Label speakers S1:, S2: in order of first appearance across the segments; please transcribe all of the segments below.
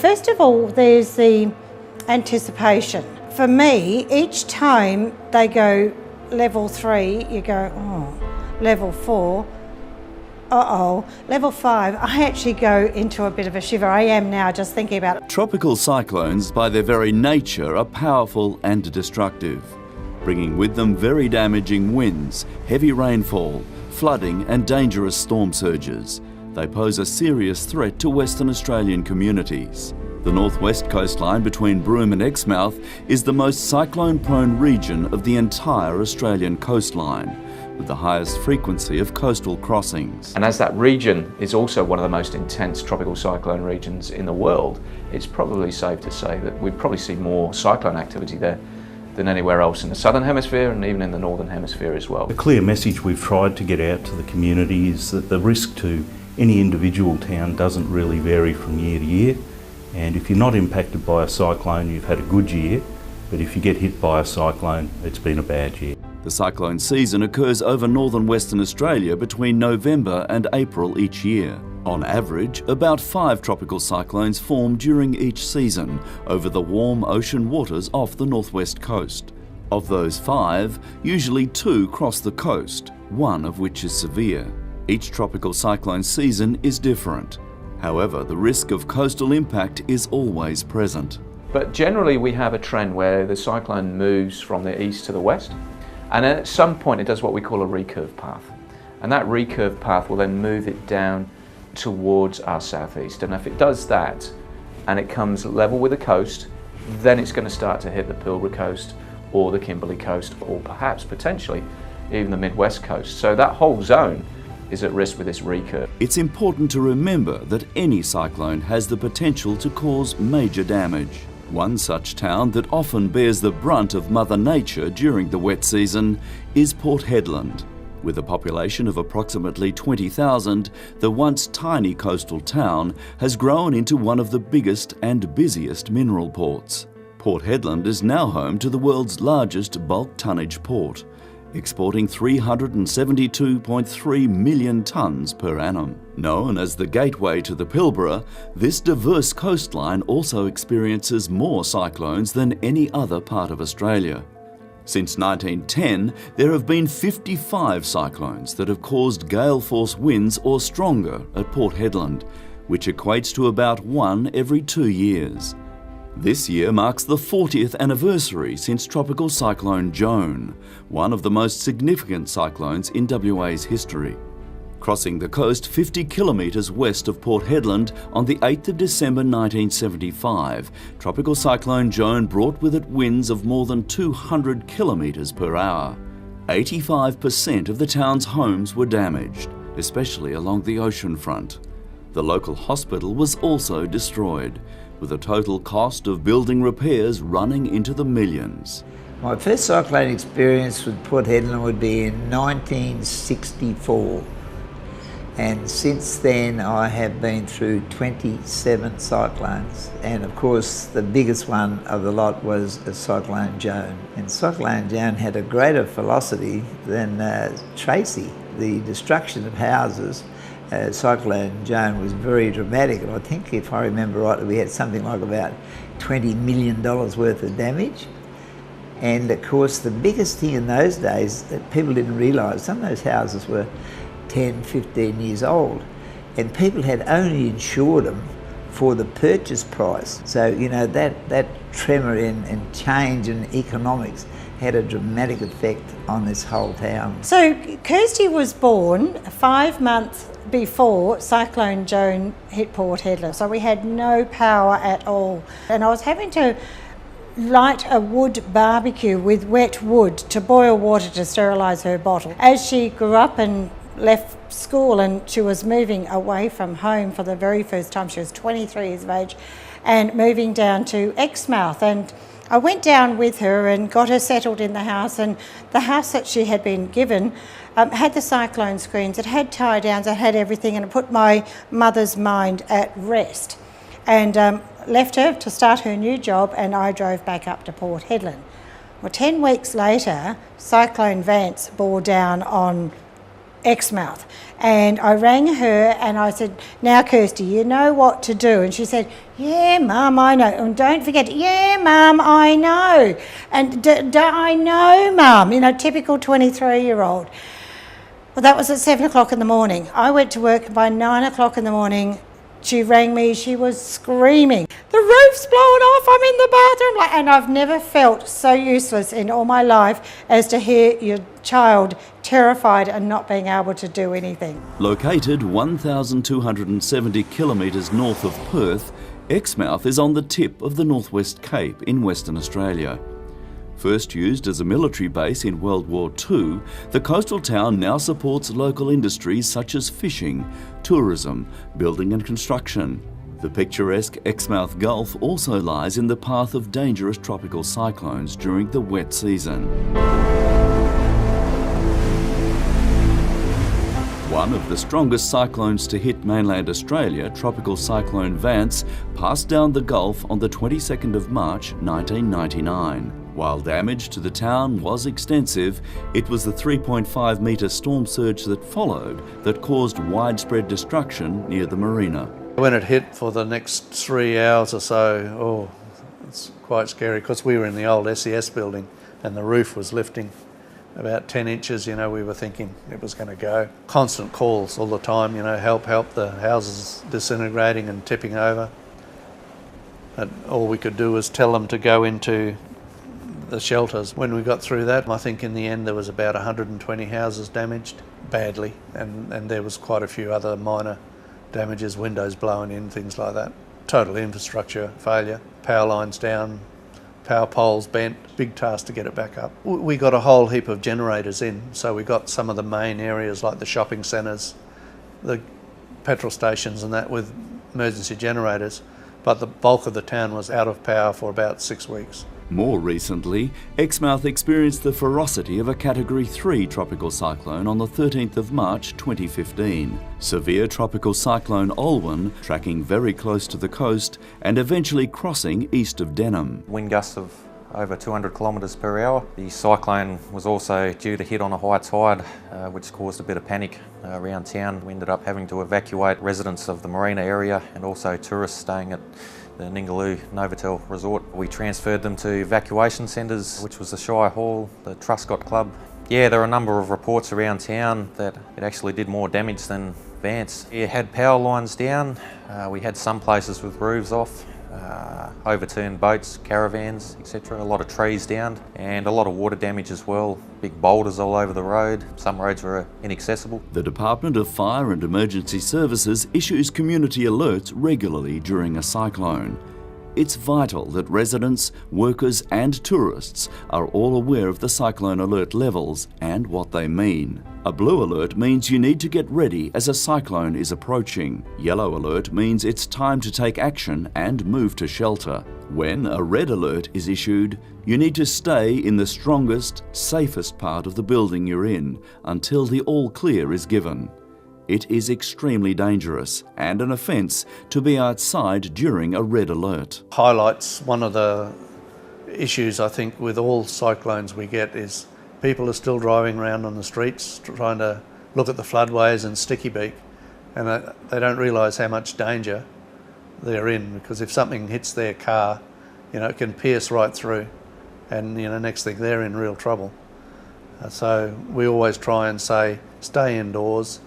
S1: first of all, there's the anticipation. For me, each time they go level 3, you go, oh, level 4, level 5, I actually go into a bit of a shiver. I am now just thinking about it.
S2: Tropical cyclones, by their very nature, are powerful and destructive, bringing with them very damaging winds, heavy rainfall, flooding and dangerous storm surges. They pose a serious threat to Western Australian communities. The northwest coastline between Broome and Exmouth is the most cyclone-prone region of the entire Australian coastline, with the highest frequency of coastal crossings.
S3: And as that region is also one of the most intense tropical cyclone regions in the world, it's probably safe to say that we probably see more cyclone activity there than anywhere else in the southern hemisphere and even in the northern hemisphere as well.
S4: The clear message we've tried to get out to the community is that the risk to any individual town doesn't really vary from year to year, and if you're not impacted by a cyclone, you've had a good year, but if you get hit by a cyclone, it's been a bad year.
S2: The cyclone season occurs over northern Western Australia between November and April each year. On average, about 5 tropical cyclones form during each season over the warm ocean waters off the northwest coast. Of those 5, usually 2 cross the coast, one of which is severe. Each tropical cyclone season is different. However, the risk of coastal impact is always present.
S3: But generally we have a trend where the cyclone moves from the east to the west, and at some point it does what we call a recurve path. And that recurve path will then move it down towards our southeast. And if it does that, and it comes level with the coast, then it's going to start to hit the Pilbara coast or the Kimberley coast, or perhaps potentially even the Midwest coast. So that whole zone is at risk with this recurve.
S2: It's important to remember that any cyclone has the potential to cause major damage. One such town that often bears the brunt of Mother Nature during the wet season is Port Hedland. With a population of approximately 20,000, the once tiny coastal town has grown into one of the biggest and busiest mineral ports. Port Hedland is now home to the world's largest bulk tonnage port, exporting 372.3 million tonnes per annum. Known as the gateway to the Pilbara, this diverse coastline also experiences more cyclones than any other part of Australia. Since 1910, there have been 55 cyclones that have caused gale force winds or stronger at Port Hedland, which equates to about 1 every 2 years. This year marks the 40th anniversary since Tropical Cyclone Joan, one of the most significant cyclones in WA's history. Crossing the coast 50 kilometres west of Port Hedland on the 8th of December 1975, Tropical Cyclone Joan brought with it winds of more than 200 kilometres per hour. 85% of the town's homes were damaged, especially along the ocean front. The local hospital was also destroyed, with a total cost of building repairs running into the millions.
S5: My first cyclone experience with Port Hedland would be in 1964. And since then I have been through 27 cyclones. And of course the biggest one of the lot was Cyclone Joan. And Cyclone Joan had a greater velocity than Tracy. The destruction of houses, Cyclone Joan was very dramatic, and I think, if I remember rightly, we had something like about $20 million worth of damage. And of course the biggest thing in those days that people didn't realise, some of those houses were 10, 15 years old, and people had only insured them for the purchase price. So, you know, that tremor and change in economics had a dramatic effect on this whole town.
S1: So Kirsty was born 5 months before Cyclone Joan hit Port Hedland, so we had no power at all. And I was having to light a wood barbecue with wet wood to boil water to sterilise her bottle. As she grew up and left school and she was moving away from home for the very first time, she was 23 years of age, and moving down to Exmouth, and I went down with her and got her settled in the house, and the house that she had been given had the cyclone screens, it had tie downs, it had everything, and it put my mother's mind at rest. And left her to start her new job, and I drove back up to Port Hedland. Well, 10 weeks later, Cyclone Vance bore down on Exmouth. And I rang her and I said, now Kirsty, you know what to do. And she said, yeah, Mum, I know. And don't forget, yeah, Mum, I know. And I know, Mum, you know, typical 23-year-old. Well, that was at 7 o'clock in the morning. I went to work, and by 9 o'clock in the morning, she rang me, she was screaming, the roof's blown off, I'm in the bathroom. And I've never felt so useless in all my life as to hear your child terrified and not being able to do anything.
S2: Located 1,270 kilometres north of Perth, Exmouth is on the tip of the Northwest Cape in Western Australia. First used as a military base in World War II, the coastal town now supports local industries such as fishing, tourism, building and construction. The picturesque Exmouth Gulf also lies in the path of dangerous tropical cyclones during the wet season. One of the strongest cyclones to hit mainland Australia, Tropical Cyclone Vance, passed down the Gulf on the 22nd of March 1999. While damage to the town was extensive, it was the 3.5 metre storm surge that followed that caused widespread destruction near the marina.
S6: When it hit for the next 3 hours or so, it's quite scary because we were in the old SES building and the roof was lifting about 10 inches, you know, we were thinking it was going to go. Constant calls all the time, you know, help, the houses disintegrating and tipping over. And all we could do was tell them to go into the shelters. When we got through that, I think in the end there was about 120 houses damaged badly, and there was quite a few other minor damages, windows blowing in, things like that. Total infrastructure failure, power lines down, power poles bent, big task to get it back up. We got a whole heap of generators in, so we got some of the main areas like the shopping centres, the petrol stations and that with emergency generators, but the bulk of the town was out of power for about 6 weeks.
S2: More recently, Exmouth experienced the ferocity of a Category 3 tropical cyclone on the 13th of March 2015. Severe tropical cyclone Olwen tracking very close to the coast and eventually crossing east of Denham.
S7: Wind gusts of over 200 kilometres per hour. The cyclone was also due to hit on a high tide, which caused a bit of panic around town. We ended up having to evacuate residents of the marina area and also tourists staying at the Ningaloo Novotel Resort. We transferred them to evacuation centres, which was the Shire Hall, the Truscott Club. Yeah, there are a number of reports around town that it actually did more damage than Vance. It had power lines down, we had some places with roofs off, overturned boats, caravans, etc. A lot of trees down and a lot of water damage as well. Big boulders all over the road. Some roads were inaccessible.
S2: The Department of Fire and Emergency Services issues community alerts regularly during a cyclone. It's vital that residents, workers and tourists are all aware of the cyclone alert levels and what they mean. A blue alert means you need to get ready as a cyclone is approaching. Yellow alert means it's time to take action and move to shelter. When a red alert is issued, you need to stay in the strongest, safest part of the building you're in until the all clear is given. It is extremely dangerous and an offence to be outside during a red alert.
S6: Highlights one of the issues I think with all cyclones we get is people are still driving around on the streets trying to look at the floodways and Sticky Beak, and they don't realise how much danger they're in, because if something hits their car, you know, it can pierce right through, and you know, next thing they're in real trouble. So we always try and say stay indoors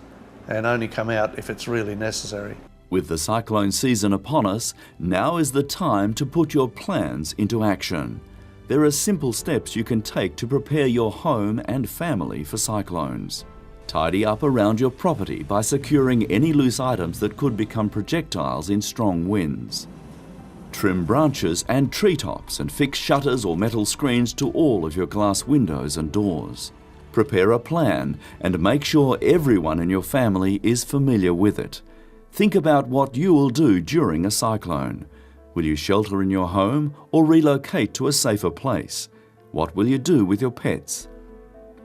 S6: and only come out if it's really necessary.
S2: With the cyclone season upon us, now is the time to put your plans into action. There are simple steps you can take to prepare your home and family for cyclones. Tidy up around your property by securing any loose items that could become projectiles in strong winds. Trim branches and treetops and fix shutters or metal screens to all of your glass windows and doors. Prepare a plan and make sure everyone in your family is familiar with it. Think about what you will do during a cyclone. Will you shelter in your home or relocate to a safer place? What will you do with your pets?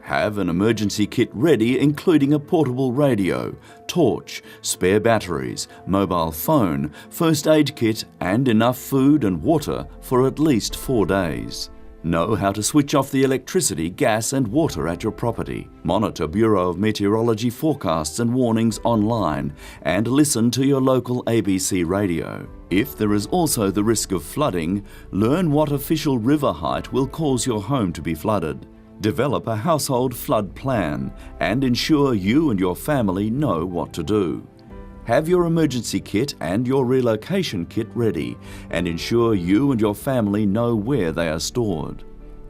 S2: Have an emergency kit ready, including a portable radio, torch, spare batteries, mobile phone, first aid kit and enough food and water for at least 4 days. Know how to switch off the electricity, gas and water at your property. Monitor Bureau of Meteorology forecasts and warnings online and listen to your local ABC radio. If there is also the risk of flooding, learn what official river height will cause your home to be flooded. Develop a household flood plan and ensure you and your family know what to do. Have your emergency kit and your relocation kit ready and ensure you and your family know where they are stored.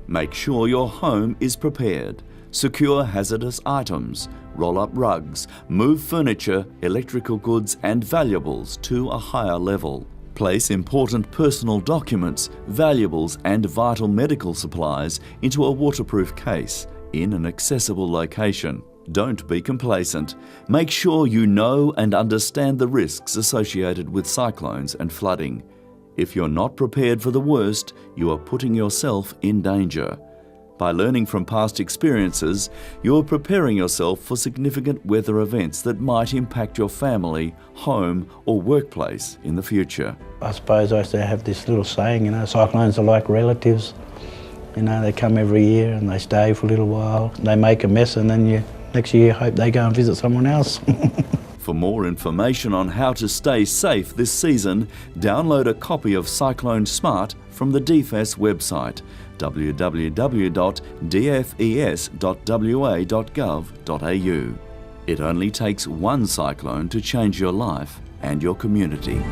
S2: Make sure your home is prepared. Secure hazardous items, roll up rugs, move furniture, electrical goods and valuables to a higher level. Place important personal documents, valuables and vital medical supplies into a waterproof case in an accessible location. Don't be complacent. Make sure you know and understand the risks associated with cyclones and flooding. If you're not prepared for the worst, you are putting yourself in danger. By learning from past experiences, you're preparing yourself for significant weather events that might impact your family, home or workplace in the future.
S8: I suppose I used to have this little saying, cyclones are like relatives. They come every year and they stay for a little while. They make a mess and then next year hope they go and visit someone else.
S2: For more information on how to stay safe this season, download a copy of Cyclone Smart from the DFES website, www.dfes.wa.gov.au. It only takes one cyclone to change your life and your community.